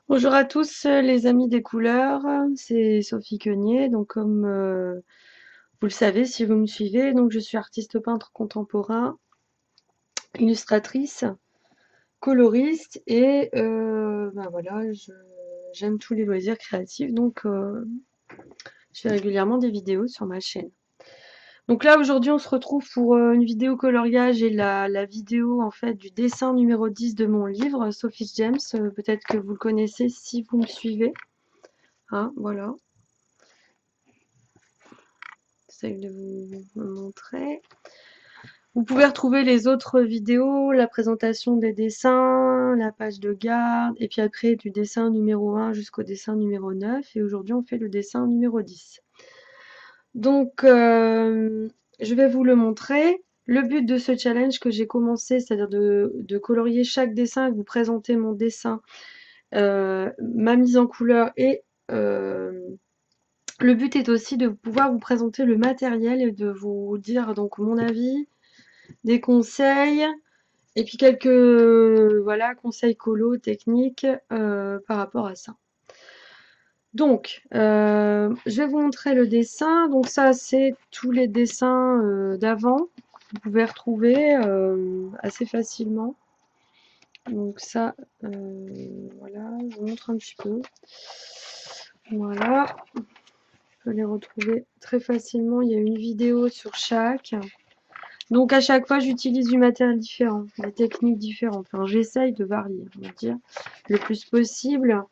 Bonjour à tous les amis des couleurs, c'est Sophie Quenier. Donc comme vous le savez si vous me suivez, donc je suis artiste peintre contemporain, illustratrice, coloriste et ben voilà, j'aime tous les loisirs créatifs donc je fais régulièrement des vidéos sur ma chaîne. Donc là aujourd'hui on se retrouve pour une vidéo coloriage et la vidéo en fait du dessin numéro 10 de mon livre Sophie James. Peut-être que vous le connaissez si vous me suivez. Hein, voilà. J'essaie de vous montrer. Vous pouvez retrouver les autres vidéos, la présentation des dessins, la page de garde, et puis après du dessin numéro 1 jusqu'au dessin numéro 9. Et aujourd'hui, on fait le dessin numéro 10. Donc, je vais vous le montrer. Le but de ce challenge que j'ai commencé, c'est-à-dire de colorier chaque dessin, de vous présenter mon dessin, ma mise en couleur et le but est aussi de pouvoir vous présenter le matériel et de vous dire donc mon avis, des conseils et puis quelques voilà conseils colo techniques par rapport à ça. Donc, je vais vous montrer le dessin. Donc ça, c'est tous les dessins d'avant. Vous pouvez retrouver assez facilement. Donc ça, voilà, je vous montre un petit peu. Voilà, on peut les retrouver très facilement. Il y a une vidéo sur chaque. Donc à chaque fois, j'utilise du matériel différent, des techniques différentes. Enfin, j'essaye de varier, on va dire, le plus possible.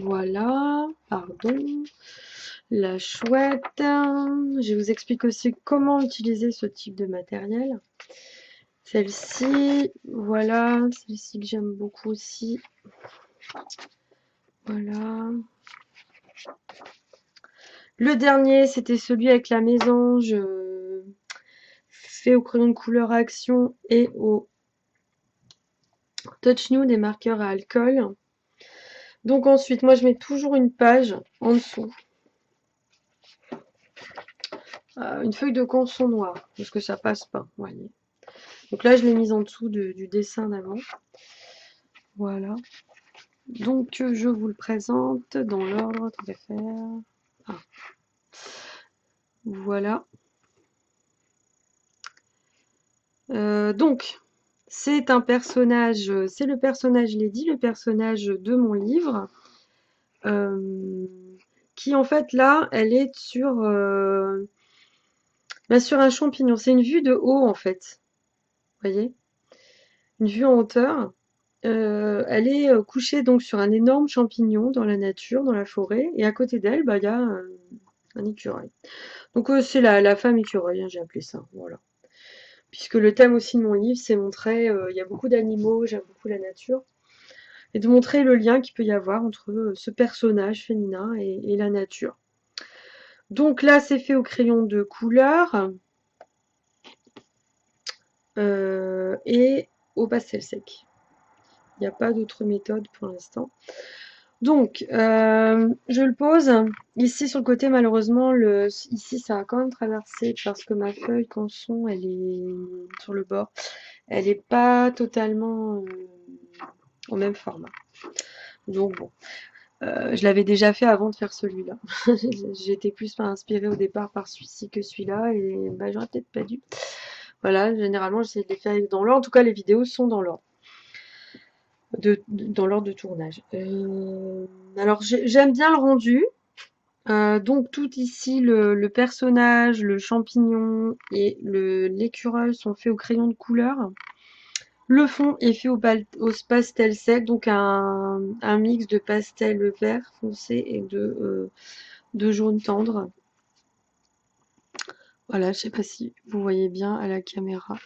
Voilà, pardon. La chouette. Je vous explique aussi comment utiliser ce type de matériel. Celle-ci, voilà, celle-ci que j'aime beaucoup aussi. Voilà. Le dernier, c'était celui avec la mésange fait au crayon de couleur action et au touch nude des marqueurs à alcool. Donc ensuite, moi je mets toujours une page en dessous. Une feuille de canson noir, parce que ça passe pas, voyez. Donc là, je l'ai mise en dessous du dessin d'avant. Voilà. Donc je vous le présente dans l'ordre qu'on va faire. Ah. Voilà. Donc, c'est un personnage, c'est le personnage Lady, le personnage de mon livre. Qui en fait là, elle est sur un champignon. C'est une vue de haut en fait. Vous voyez? Une vue en hauteur. Elle est couchée donc sur un énorme champignon dans la nature, dans la forêt, et à côté d'elle, bah, il y a un écureuil. Donc c'est la femme écureuil, hein, j'ai appelé ça. Voilà. Puisque le thème aussi de mon livre, c'est montrer, il y a beaucoup d'animaux, j'aime beaucoup la nature, et de montrer le lien qu'il peut y avoir entre ce personnage féminin et la nature. Donc là, c'est fait au crayon de couleur et au pastel sec. Il n'y a pas d'autre méthode pour l'instant. Donc, je le pose. Ici, sur le côté, malheureusement, ici, ça a quand même traversé parce que ma feuille canson, elle est sur le bord. Elle n'est pas totalement au même format. Donc, bon. Je l'avais déjà fait avant de faire celui-là. J'étais plus inspirée au départ par celui-ci que celui-là et bah, j'aurais peut-être pas dû. Voilà, généralement, j'essaie de les faire dans l'ordre. En tout cas, les vidéos sont dans l'ordre. Dans l'ordre de tournage. Alors j'aime bien le rendu. Donc tout ici, le personnage, le champignon et l'écureuil sont faits au crayon de couleur. Le fond est fait au pastel sec, donc un mix de pastel vert foncé et de jaune tendre. Voilà, je sais pas si vous voyez bien à la caméra.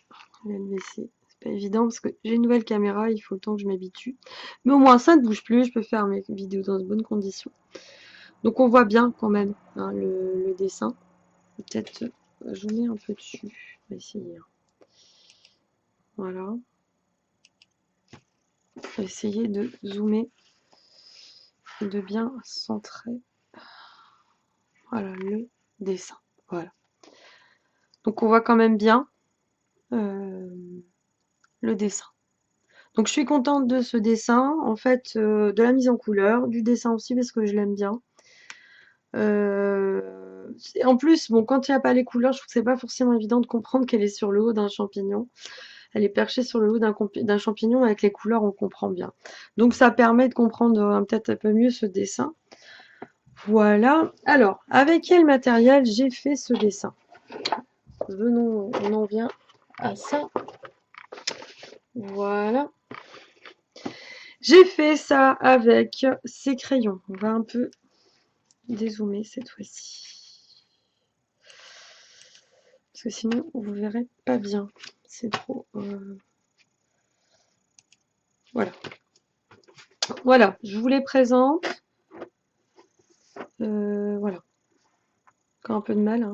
LVC. C'est pas évident parce que j'ai une nouvelle caméra, il faut le temps que je m'habitue. Mais au moins ça ne bouge plus, je peux faire mes vidéos dans de bonnes conditions. Donc on voit bien quand même hein, le dessin. Peut-être zoomer un peu dessus. On va essayer. Voilà. On va essayer de zoomer et de bien centrer. Voilà le dessin. Voilà. Donc on voit quand même bien le dessin. Donc je suis contente de ce dessin, en fait, de la mise en couleur, du dessin aussi parce que je l'aime bien. En plus, bon, quand il n'y a pas les couleurs, je trouve que c'est pas forcément évident de comprendre qu'elle est sur le haut d'un champignon. Elle est perchée sur le haut d'un champignon, avec les couleurs, on comprend bien. Donc ça permet de comprendre peut-être un peu mieux ce dessin. Voilà. Alors, avec quel matériel j'ai fait ce dessin? Venons, on en vient à ça. Voilà. J'ai fait ça avec ces crayons. On va un peu dézoomer cette fois-ci. Parce que sinon, vous verrez pas bien. C'est trop... Voilà. Voilà, je vous les présente. Voilà. Encore un peu de mal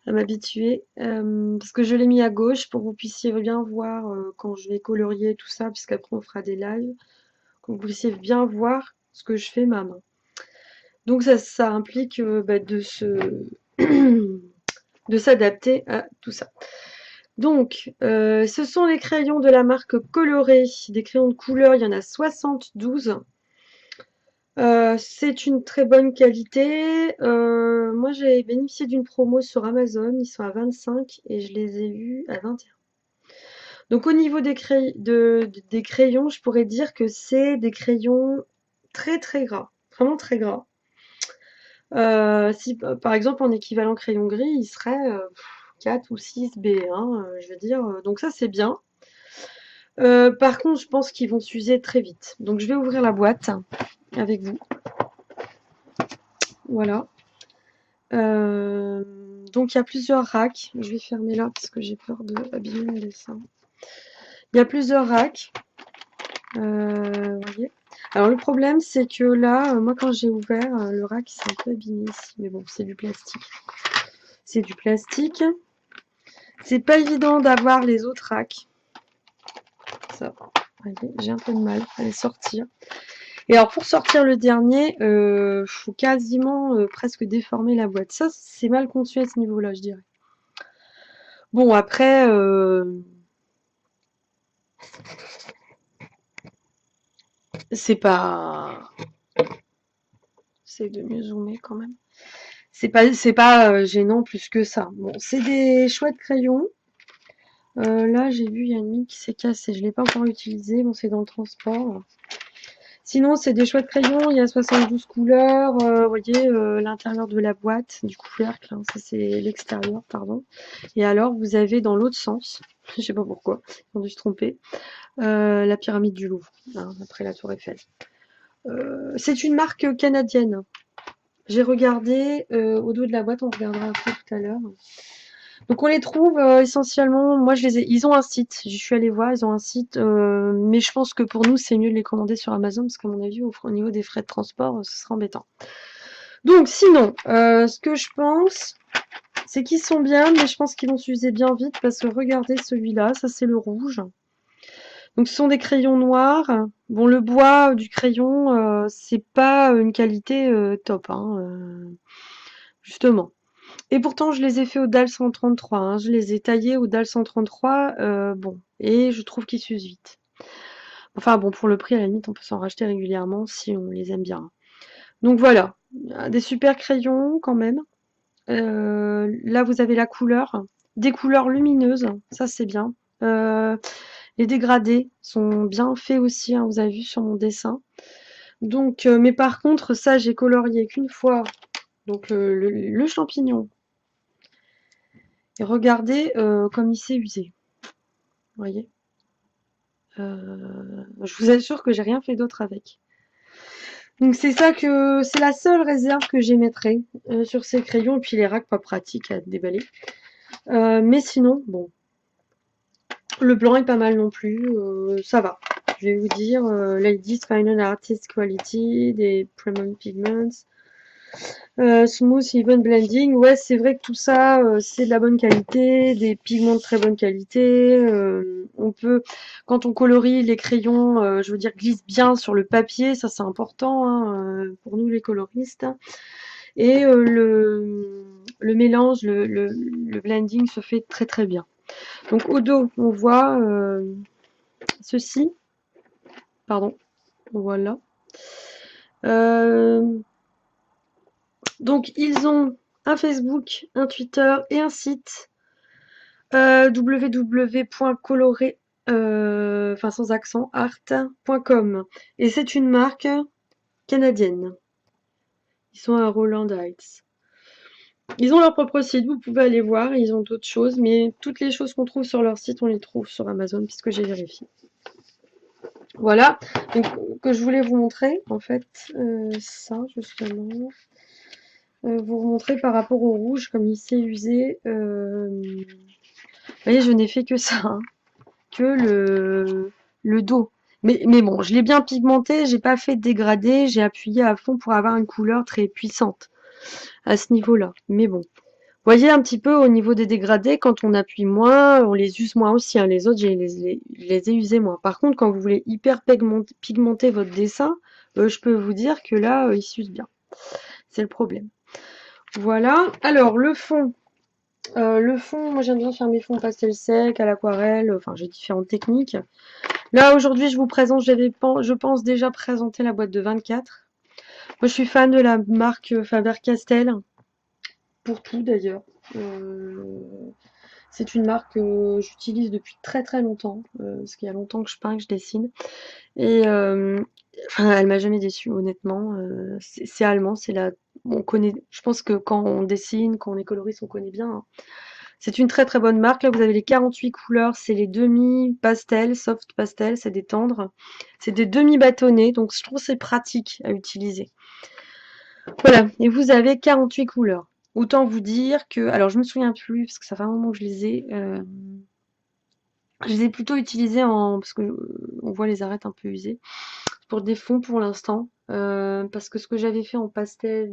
à m'habituer. Parce que je l'ai mis à gauche pour que vous puissiez bien voir quand je vais colorier tout ça, puisqu'après on fera des lives. Que vous puissiez bien voir ce que je fais ma main. Donc ça implique de s'adapter à tout ça. Donc, ce sont les crayons de la marque Coloré, des crayons de couleur, il y en a 72. C'est une très bonne qualité. Moi, j'ai bénéficié d'une promo sur Amazon, ils sont à 25 et je les ai eus à 21. Donc, au niveau des crayons, je pourrais dire que c'est des crayons très très gras, vraiment très gras. Si par exemple en équivalent crayon gris, il serait 4 ou 6 B, hein, je veux dire, donc ça c'est bien. Par contre, je pense qu'ils vont s'user très vite. Donc je vais ouvrir la boîte avec vous. Voilà. Donc il y a plusieurs racks. Je vais fermer là parce que j'ai peur d'abîmer mon dessin. Il y a plusieurs racks. Vous voyez. Alors le problème c'est que là, moi quand j'ai ouvert, le rack s'est un peu abîmé ici. Mais bon, c'est du plastique. C'est du plastique. C'est pas évident d'avoir les autres racks. Ça, voyez, j'ai un peu de mal à les sortir. Et alors pour sortir le dernier, faut quasiment presque déformer la boîte. Ça, c'est mal conçu à ce niveau-là, je dirais. Bon, après, c'est pas... C'est de mieux zoomer quand même. C'est pas gênant plus que ça. Bon, c'est des chouettes crayons. Là, j'ai vu, il y a une mine qui s'est cassée. Je ne l'ai pas encore utilisée. Bon, c'est dans le transport. Sinon, c'est des chouettes crayons. Il y a 72 couleurs. Vous voyez, l'intérieur de la boîte, du couvercle. Hein, ça, c'est l'extérieur, pardon. Et alors, vous avez dans l'autre sens, je sais pas pourquoi, ils ont dû se tromper, la pyramide du Louvre, hein, après la Tour Eiffel. C'est une marque canadienne. J'ai regardé au dos de la boîte, on regardera un peu tout à l'heure. Donc on les trouve essentiellement, moi ils ont un site, j'y suis allée voir, ils ont un site, mais je pense que pour nous c'est mieux de les commander sur Amazon parce qu'à mon avis au niveau des frais de transport, ce sera embêtant. Donc sinon, ce que je pense, c'est qu'ils sont bien, mais je pense qu'ils vont s'user bien vite parce que regardez celui-là, ça c'est le rouge. Donc ce sont des crayons noirs. Bon, le bois du crayon, c'est pas une qualité top, hein, justement. Et pourtant, je les ai fait au DAL 133. Hein. Je les ai taillés au DAL 133. Bon, et je trouve qu'ils s'usent vite. Enfin bon, pour le prix, à la limite, on peut s'en racheter régulièrement si on les aime bien. Donc voilà, des super crayons quand même. Là, vous avez la couleur, des couleurs lumineuses, ça c'est bien. Les dégradés sont bien faits aussi, hein, vous avez vu sur mon dessin. Donc, mais par contre, ça, j'ai colorié qu'une fois. Donc le champignon. Et regardez comme il s'est usé. Vous voyez. Je vous assure que j'ai rien fait d'autre avec. Donc c'est la seule réserve que j'émettrai sur ces crayons et puis les racks pas pratiques à déballer. Mais sinon, bon, le blanc est pas mal non plus, ça va. Je vais vous dire, Ladies Final Artist Quality, des Premium Pigments, Smooth Even Blending. Ouais, c'est vrai que tout ça, c'est de la bonne qualité, des pigments de très bonne qualité. On peut, quand on colorie, les crayons, je veux dire, glissent bien sur le papier, ça c'est important hein, pour nous les coloristes. Et le mélange, le blending se fait très très bien. Donc au dos, on voit ceci. Pardon, voilà. Donc, ils ont un Facebook, un Twitter et un site www.coloré, enfin sans accent, art.com. Et c'est une marque canadienne. Ils sont à Roland Heights. Ils ont leur propre site, vous pouvez aller voir, ils ont d'autres choses, mais toutes les choses qu'on trouve sur leur site, on les trouve sur Amazon, puisque j'ai vérifié. Voilà, donc, que je voulais vous montrer, en fait, ça, justement. Vous montrer par rapport au rouge, comme il s'est usé. Vous voyez, je n'ai fait que ça, hein, que le dos. Mais bon, je l'ai bien pigmenté, j'ai pas fait de dégradé, j'ai appuyé à fond pour avoir une couleur très puissante à ce niveau-là. Mais bon. Vous voyez un petit peu au niveau des dégradés, quand on appuie moins, on les use moins aussi, hein. Les autres, je les ai usés moins. Par contre, quand vous voulez hyper pigmenter votre dessin, je peux vous dire que là, il s'use bien. C'est le problème. Voilà. Alors, le fond. Moi j'aime bien faire mes fonds pastel sec, à l'aquarelle, enfin j'ai différentes techniques. Là aujourd'hui je vous présente, je pense déjà présenter la boîte de 24. Moi je suis fan de la marque Faber-Castell, pour tout d'ailleurs. Euh, c'est une marque que j'utilise depuis très très longtemps, parce qu'il y a longtemps que je peins, que je dessine. Et enfin, elle m'a jamais déçue honnêtement. C'est allemand, on connaît, je pense que quand on dessine, quand on est coloriste, on connaît bien, hein. C'est une très très bonne marque. Là, vous avez les 48 couleurs. C'est les demi-pastel, soft pastel, c'est des tendres. C'est des demi-bâtonnets, donc je trouve que c'est pratique à utiliser. Voilà, et vous avez 48 couleurs. Autant vous dire que, alors je me souviens plus, parce que ça fait un moment que je les ai plutôt utilisés parce que on voit les arêtes un peu usées, pour des fonds pour l'instant. Parce que ce que j'avais fait en pastel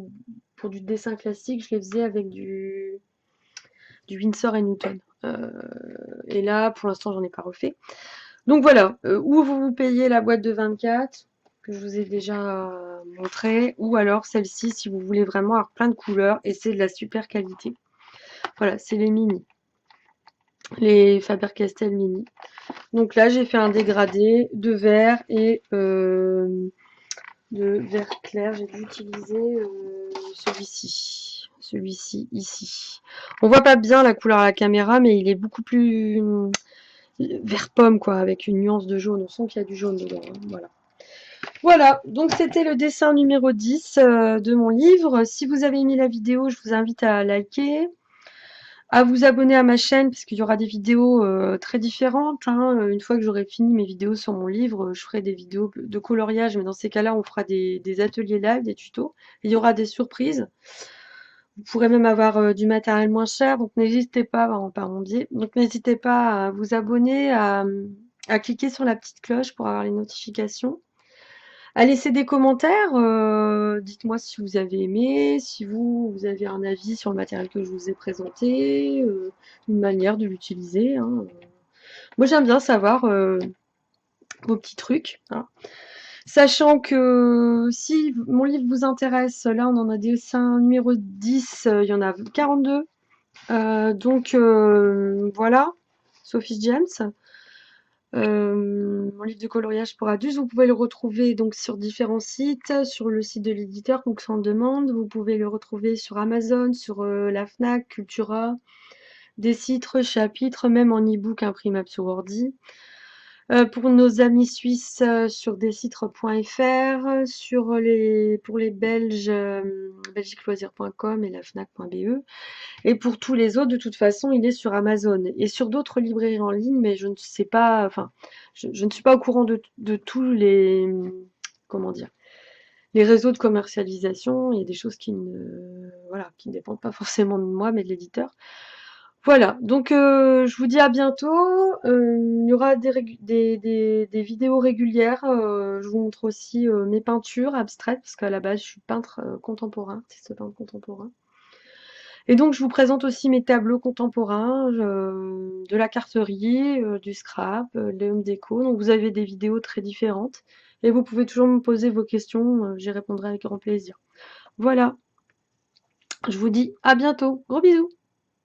pour du dessin classique, je les faisais avec du Winsor et Newton. Et là, pour l'instant, j'en ai pas refait. Donc voilà, ou vous payez la boîte de 24, que je vous ai déjà montré, ou alors celle-ci si vous voulez vraiment avoir plein de couleurs, et c'est de la super qualité. Voilà, c'est les mini, les Faber-Castell mini. Donc là, j'ai fait un dégradé de vert et de vert clair. J'ai dû utiliser celui-ci. Celui-ci, ici. On voit pas bien la couleur à la caméra, mais il est beaucoup plus vert pomme, quoi, avec une nuance de jaune. On sent qu'il y a du jaune dedans, hein. Voilà. Voilà, donc c'était le dessin numéro 10 de mon livre. Si vous avez aimé la vidéo, je vous invite à liker, à vous abonner à ma chaîne, parce qu'il y aura des vidéos très différentes, hein. Une fois que j'aurai fini mes vidéos sur mon livre, je ferai des vidéos de coloriage, mais dans ces cas-là, on fera des ateliers live, des tutos. Et il y aura des surprises. Vous pourrez même avoir du matériel moins cher, donc n'hésitez pas, par mon biais. Donc n'hésitez pas à vous abonner, à cliquer sur la petite cloche pour avoir les notifications. À laisser des commentaires, dites-moi si vous avez aimé, si vous avez un avis sur le matériel que je vous ai présenté, une manière de l'utiliser, hein. Moi j'aime bien savoir vos petits trucs, hein. Sachant que si mon livre vous intéresse, là on en a dessin numéro 10, il y en a 42. Donc voilà, Sophie James. Mon livre de coloriage pour adultes, vous pouvez le retrouver donc sur différents sites, sur le site de l'éditeur, donc sans demande. Vous pouvez le retrouver sur Amazon, sur la Fnac, Cultura, des sites, chapitres, même en e-book imprimable sur ordi. Pour nos amis suisses, sur desitres.fr, pour les Belges, belgiqueloisir.com et la fnac.be. Et pour tous les autres, de toute façon, il est sur Amazon et sur d'autres librairies en ligne, mais je ne sais pas, enfin, je ne suis pas au courant de tous les, comment dire, les réseaux de commercialisation. Il y a des choses voilà, qui ne dépendent pas forcément de moi, mais de l'éditeur. Voilà, donc je vous dis à bientôt. Il y aura des vidéos régulières. Je vous montre aussi mes peintures abstraites, parce qu'à la base, je suis peintre contemporain, artiste peintre contemporain. Et donc, je vous présente aussi mes tableaux contemporains, de la carterie, du scrap, les home déco. Donc, vous avez des vidéos très différentes. Et vous pouvez toujours me poser vos questions, j'y répondrai avec grand plaisir. Voilà, je vous dis à bientôt. Gros bisous!